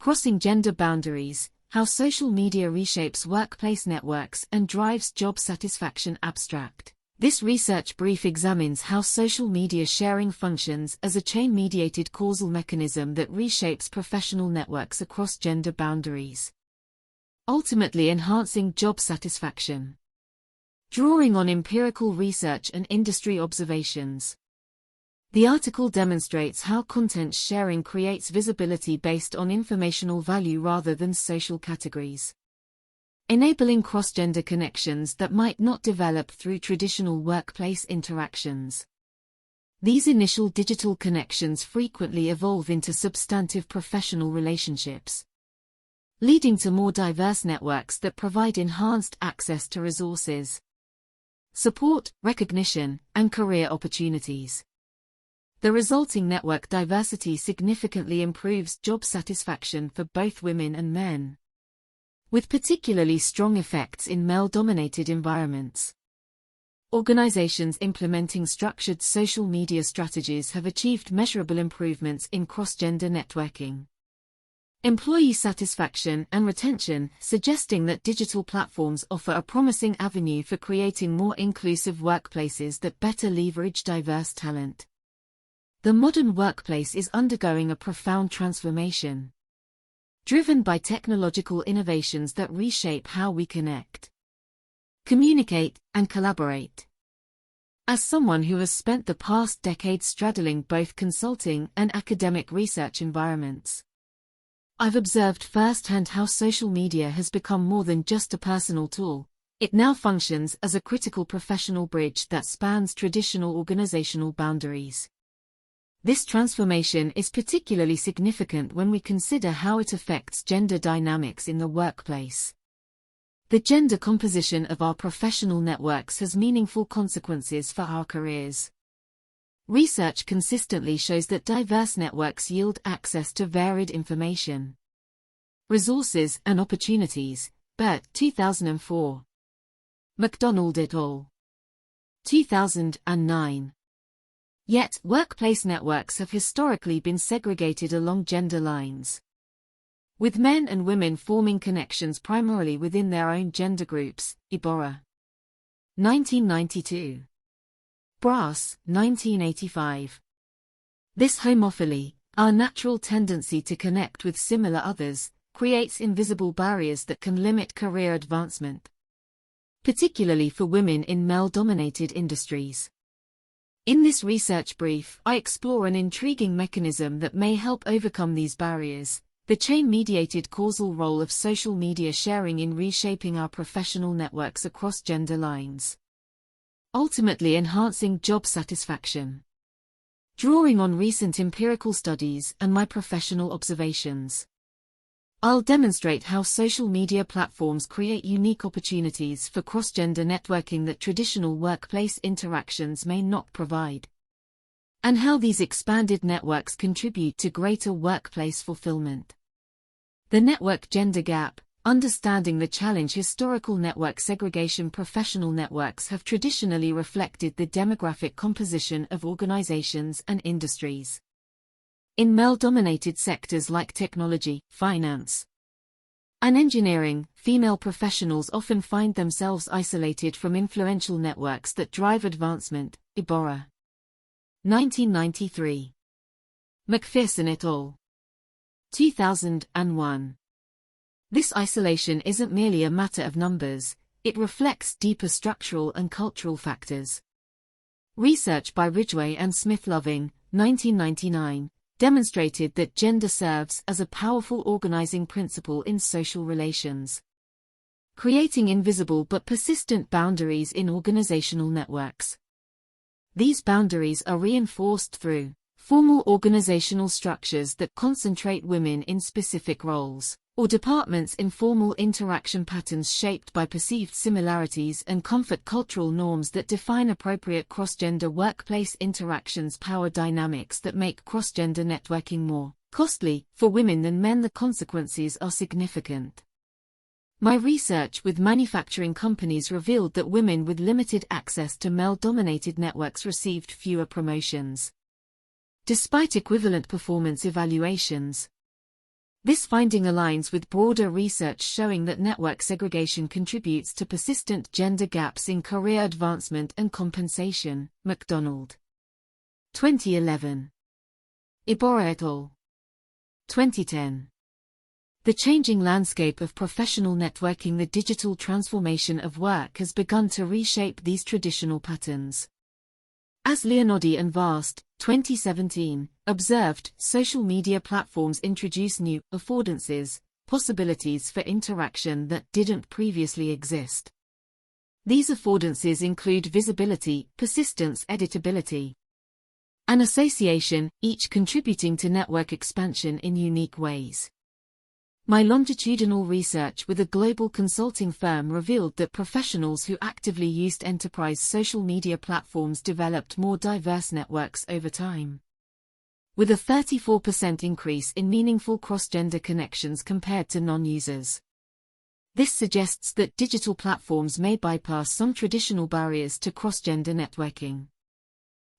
Crossing Gender Boundaries: How Social Media Reshapes Workplace Networks and Drives Job Satisfaction. Abstract. This research brief examines how social media sharing functions as a chain-mediated causal mechanism that reshapes professional networks across gender boundaries, ultimately enhancing job satisfaction. Drawing on empirical research and industry observations, the article demonstrates how content sharing creates visibility based on informational value rather than social categories, enabling cross-gender connections that might not develop through traditional workplace interactions. These initial digital connections frequently evolve into substantive professional relationships, leading to more diverse networks that provide enhanced access to resources, support, recognition, and career opportunities. The resulting network diversity significantly improves job satisfaction for both women and men, with particularly strong effects in male-dominated environments. Organizations implementing structured social media strategies have achieved measurable improvements in cross-gender networking, employee satisfaction, and retention, suggesting that digital platforms offer a promising avenue for creating more inclusive workplaces that better leverage diverse talent. The modern workplace is undergoing a profound transformation, driven by technological innovations that reshape how we connect, communicate, and collaborate. As someone who has spent the past decade straddling both consulting and academic research environments, I've observed firsthand how social media has become more than just a personal tool. It now functions as a critical professional bridge that spans traditional organizational boundaries. This transformation is particularly significant when we consider how it affects gender dynamics in the workplace. The gender composition of our professional networks has meaningful consequences for our careers. Research consistently shows that diverse networks yield access to varied information, resources, and opportunities. Burt, 2004. McDonald et al. 2009. Yet, workplace networks have historically been segregated along gender lines, with men and women forming connections primarily within their own gender groups. Iborra, 1992. Brass, 1985. This homophily, our natural tendency to connect with similar others, creates invisible barriers that can limit career advancement, particularly for women in male-dominated industries. In this research brief, I explore an intriguing mechanism that may help overcome these barriers: the chain-mediated causal role of social media sharing in reshaping our professional networks across gender lines, ultimately enhancing job satisfaction. Drawing on recent empirical studies and my professional observations, I'll demonstrate how social media platforms create unique opportunities for cross-gender networking that traditional workplace interactions may not provide, and how these expanded networks contribute to greater workplace fulfillment. The network gender gap: understanding the challenge. Historical network segregation. Professional networks have traditionally reflected the demographic composition of organizations and industries. In male-dominated sectors like technology, finance, and engineering, female professionals often find themselves isolated from influential networks that drive advancement. Iborra, 1993. McPherson et al. 2001. This isolation isn't merely a matter of numbers, it reflects deeper structural and cultural factors. Research by Ridgway and Smith-Loving, 1999. Demonstrated that gender serves as a powerful organizing principle in social relations, creating invisible but persistent boundaries in organizational networks. These boundaries are reinforced through formal organizational structures that concentrate women in specific roles, or departments' informal interaction patterns shaped by perceived similarities and comfort. Cultural norms that define appropriate cross-gender workplace interactions. Power dynamics that make cross-gender networking more costly for women than men. The consequences are significant. My research with manufacturing companies revealed that women with limited access to male-dominated networks received fewer promotions, despite equivalent performance evaluations. This finding aligns with broader research showing that network segregation contributes to persistent gender gaps in career advancement and compensation. McDonald. 2011. Iborra et al. 2010. The changing landscape of professional networking. The digital transformation of work has begun to reshape these traditional patterns. As Leonardi and Vast, 2017, observed, social media platforms introduce new affordances, possibilities for interaction that didn't previously exist. These affordances include visibility, persistence, editability, and association, each contributing to network expansion in unique ways. My longitudinal research with a global consulting firm revealed that professionals who actively used enterprise social media platforms developed more diverse networks over time, with a 34% increase in meaningful cross-gender connections compared to non-users. This suggests that digital platforms may bypass some traditional barriers to cross-gender networking.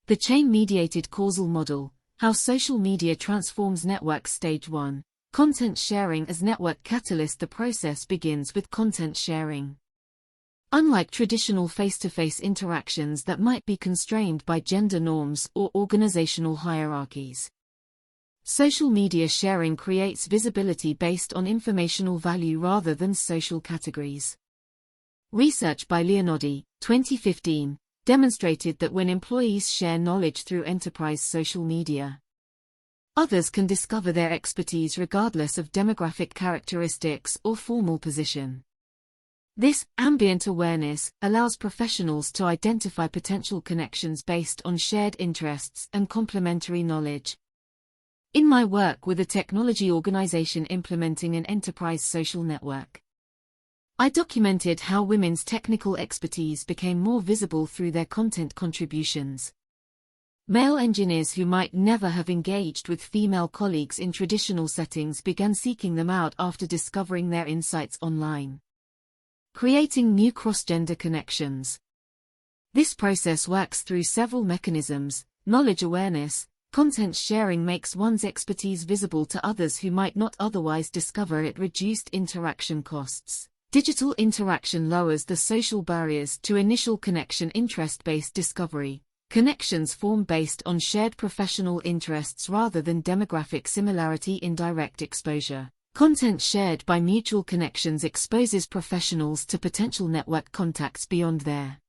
The chain-mediated causal model, how social media transforms networks. Stage 1. Content sharing as network catalyst. The process begins with content sharing. Unlike traditional face-to-face interactions that might be constrained by gender norms or organizational hierarchies, social media sharing creates visibility based on informational value rather than social categories. Research by Leonardi, 2015, demonstrated that when employees share knowledge through enterprise social media, others can discover their expertise regardless of demographic characteristics or formal position. This ambient awareness allows professionals to identify potential connections based on shared interests and complementary knowledge. In my work with a technology organization implementing an enterprise social network, I documented how women's technical expertise became more visible through their content contributions. Male engineers who might never have engaged with female colleagues in traditional settings began seeking them out after discovering their insights online, creating new cross-gender connections. This process works through several mechanisms. Knowledge awareness. Content sharing makes one's expertise visible to others who might not otherwise discover it. Reduced interaction costs. Digital interaction lowers the social barriers to initial connection. Interest-based discovery. Connections form based on shared professional interests rather than demographic similarity. Indirect exposure. Content shared by mutual connections exposes professionals to potential network contacts beyond their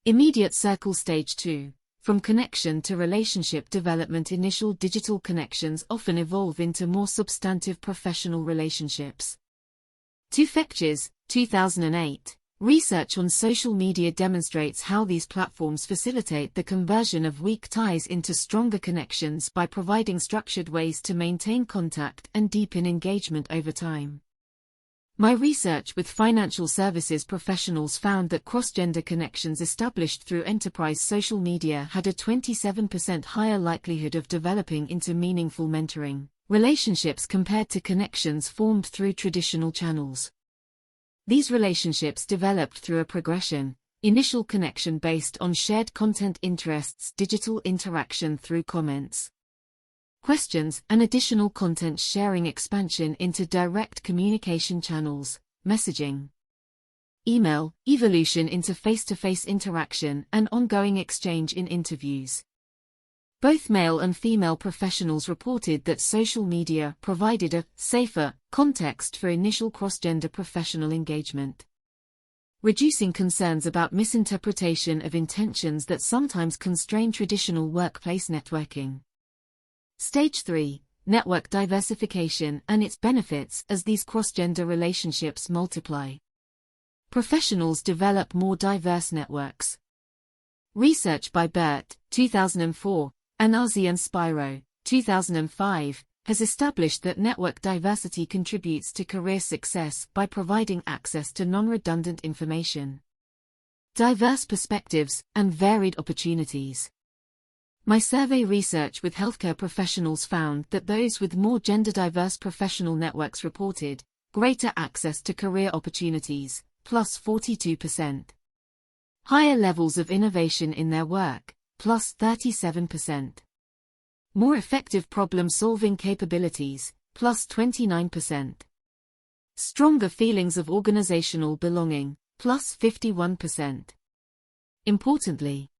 immediate circle. Stage 2. From connection to relationship development. Initial digital connections often evolve into more substantive professional relationships. Tufekci's, 2008. Research on social media demonstrates how these platforms facilitate the conversion of weak ties into stronger connections by providing structured ways to maintain contact and deepen engagement over time. My research with financial services professionals found that cross-gender connections established through enterprise social media had a 27% higher likelihood of developing into meaningful mentoring relationships compared to connections formed through traditional channels. These relationships developed through a progression: initial connection based on shared content interests, digital interaction through comments, questions, and additional content sharing, expansion into direct communication channels, messaging, email, evolution into face-to-face interaction, and ongoing exchange in interviews. Both male and female professionals reported that social media provided a safer context for initial cross-gender professional engagement, reducing concerns about misinterpretation of intentions that sometimes constrain traditional workplace networking. Stage 3. Network diversification and its benefits. As these cross-gender relationships multiply, professionals develop more diverse networks. Research by Burt, 2004, Anarzi and Spiro, 2005, has established that network diversity contributes to career success by providing access to non-redundant information, diverse perspectives, and varied opportunities. My survey research with healthcare professionals found that those with more gender-diverse professional networks reported greater access to career opportunities, plus 42%, higher levels of innovation in their work, plus 37%, more effective problem-solving capabilities, plus 29%. Stronger feelings of organizational belonging, plus 51%. Importantly,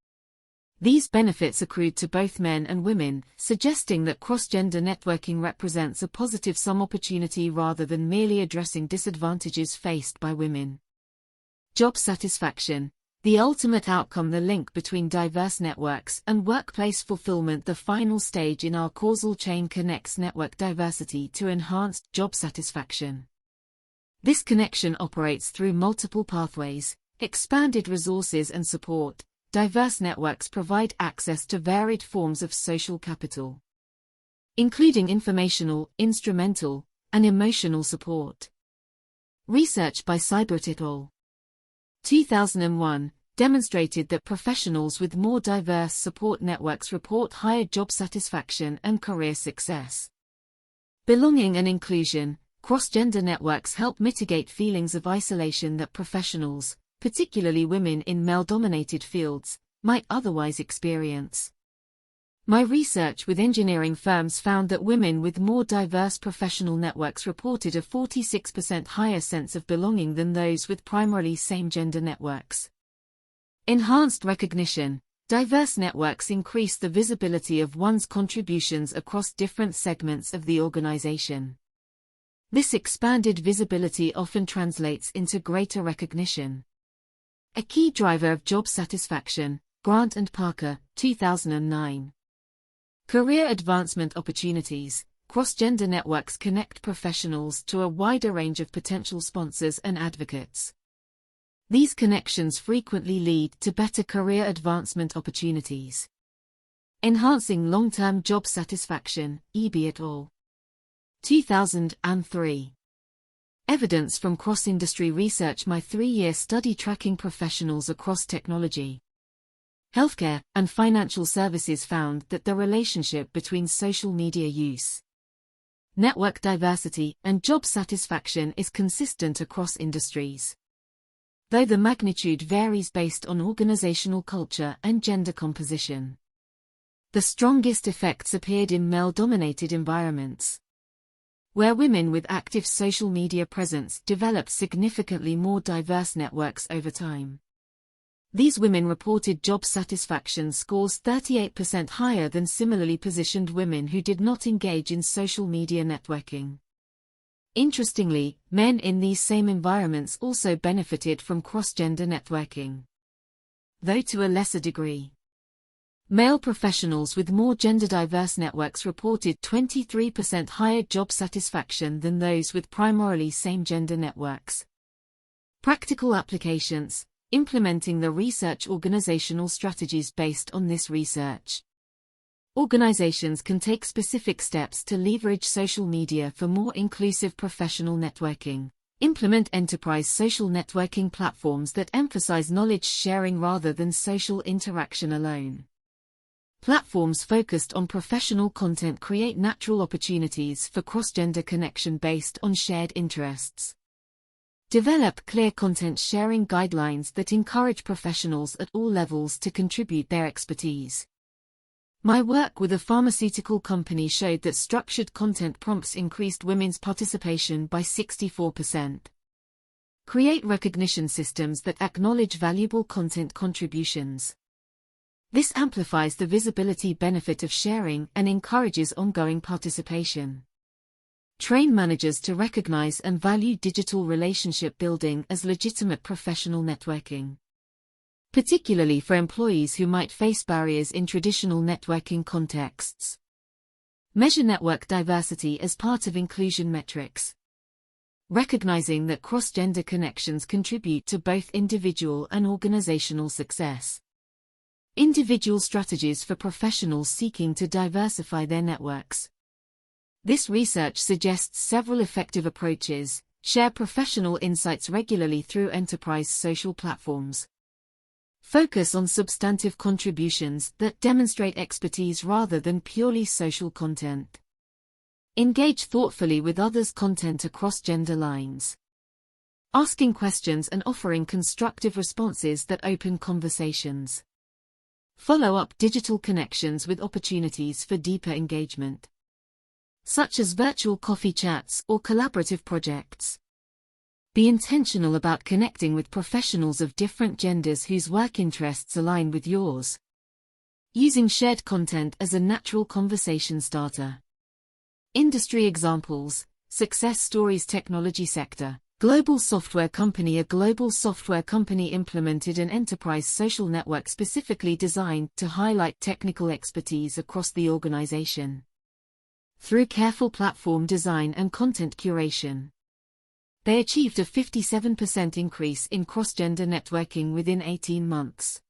these benefits accrued to both men and women, suggesting that cross-gender networking represents a positive sum opportunity rather than merely addressing disadvantages faced by women. Job satisfaction, the ultimate outcome, the link between diverse networks and workplace fulfillment. The final stage in our causal chain connects network diversity to enhanced job satisfaction. This connection operates through multiple pathways: expanded resources and support. Diverse networks provide access to varied forms of social capital, including informational, instrumental, and emotional support. Research by Seibert et al. 2001 demonstrated that professionals with more diverse support networks report higher job satisfaction and career success. Belonging and inclusion. Cross-gender networks help mitigate feelings of isolation that professionals, particularly women in male-dominated fields, might otherwise experience. My research with engineering firms found that women with more diverse professional networks reported a 46% higher sense of belonging than those with primarily same-gender networks. Enhanced recognition. Diverse networks increase the visibility of one's contributions across different segments of the organization. This expanded visibility often translates into greater recognition. A key driver of job satisfaction, Grant and Parker, 2009. Career advancement opportunities. Cross-gender networks connect professionals to a wider range of potential sponsors and advocates. These connections frequently lead to better career advancement opportunities. Enhancing long-term job satisfaction, Eby et al. 2003. Evidence from cross-industry research. My 3-year study tracking professionals across technology, healthcare, and financial services found that the relationship between social media use, network diversity, and job satisfaction is consistent across industries, though the magnitude varies based on organizational culture and gender composition. The strongest effects appeared in male-dominated environments, where women with active social media presence developed significantly more diverse networks over time. These women reported job satisfaction scores 38% higher than similarly positioned women who did not engage in social media networking. Interestingly, men in these same environments also benefited from cross-gender networking, though to a lesser degree. Male professionals with more gender-diverse networks reported 23% higher job satisfaction than those with primarily same-gender networks. Practical applications. Implementing the research. Organizational strategies based on this research. Organizations can take specific steps to leverage social media for more inclusive professional networking. Implement enterprise social networking platforms that emphasize knowledge sharing rather than social interaction alone. Platforms focused on professional content create natural opportunities for cross-gender connection based on shared interests. Develop clear content sharing guidelines that encourage professionals at all levels to contribute their expertise. My work with a pharmaceutical company showed that structured content prompts increased women's participation by 64%. Create recognition systems that acknowledge valuable content contributions. This amplifies the visibility benefit of sharing and encourages ongoing participation. Train managers to recognize and value digital relationship building as legitimate professional networking, particularly for employees who might face barriers in traditional networking contexts. Measure network diversity as part of inclusion metrics, recognizing that cross-gender connections contribute to both individual and organizational success. Individual strategies for professionals seeking to diversify their networks. This research suggests several effective approaches. Share professional insights regularly through enterprise social platforms. Focus on substantive contributions that demonstrate expertise rather than purely social content. Engage thoughtfully with others' content across gender lines. Asking questions and offering constructive responses that open conversations. Follow up digital connections with opportunities for deeper engagement. such as virtual coffee chats or collaborative projects. Be intentional about connecting with professionals of different genders whose work interests align with yours. Using shared content as a natural conversation starter. Industry examples: success stories. Technology sector. Global software company. A global software company implemented an enterprise social network specifically designed to highlight technical expertise across the organization. Through careful platform design and content curation, they achieved a 57% increase in cross-gender networking within 18 months.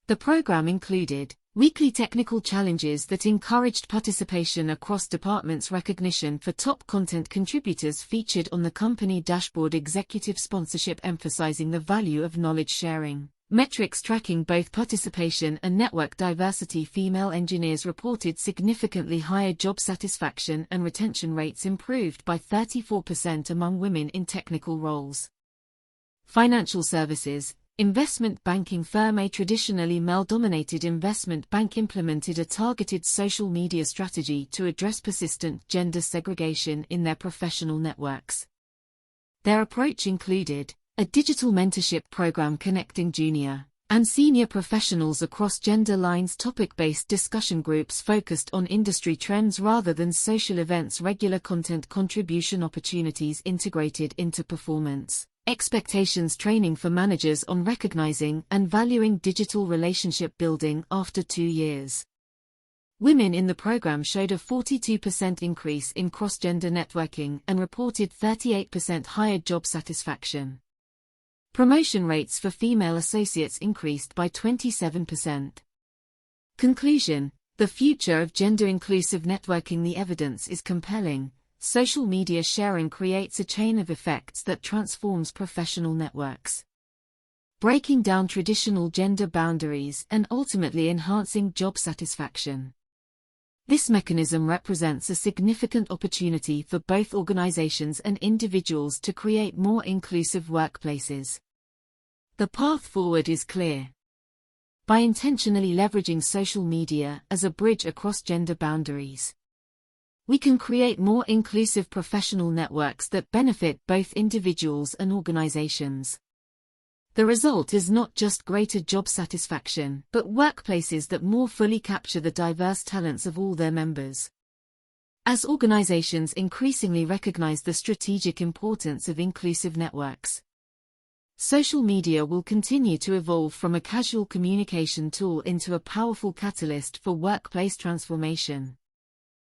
The program included weekly technical challenges that encouraged participation across departments, recognition for top content contributors featured on the company dashboard, executive sponsorship emphasizing the value of knowledge sharing, metrics tracking both participation and network diversity. Female engineers reported significantly higher job satisfaction and retention rates improved by 34% among women in technical roles. Financial services. Investment banking firm. A traditionally male-dominated investment bank implemented a targeted social media strategy to address persistent gender segregation in their professional networks. Their approach included a digital mentorship program connecting junior and senior professionals across gender lines, topic-based discussion groups focused on industry trends rather than social events, regular content contribution opportunities integrated into performance expectations, training for managers on recognizing and valuing digital relationship building. After 2 years, women in the program showed a 42% increase in cross-gender networking and reported 38% higher job satisfaction. Promotion rates for female associates increased by 27%. Conclusion: the future of gender-inclusive networking. The evidence is compelling. Social media sharing creates a chain of effects that transforms professional networks, breaking down traditional gender boundaries and ultimately enhancing job satisfaction. This mechanism represents a significant opportunity for both organizations and individuals to create more inclusive workplaces. The path forward is clear. By intentionally leveraging social media as a bridge across gender boundaries, we can create more inclusive professional networks that benefit both individuals and organizations. The result is not just greater job satisfaction, but workplaces that more fully capture the diverse talents of all their members. As organizations increasingly recognize the strategic importance of inclusive networks, social media will continue to evolve from a casual communication tool into a powerful catalyst for workplace transformation.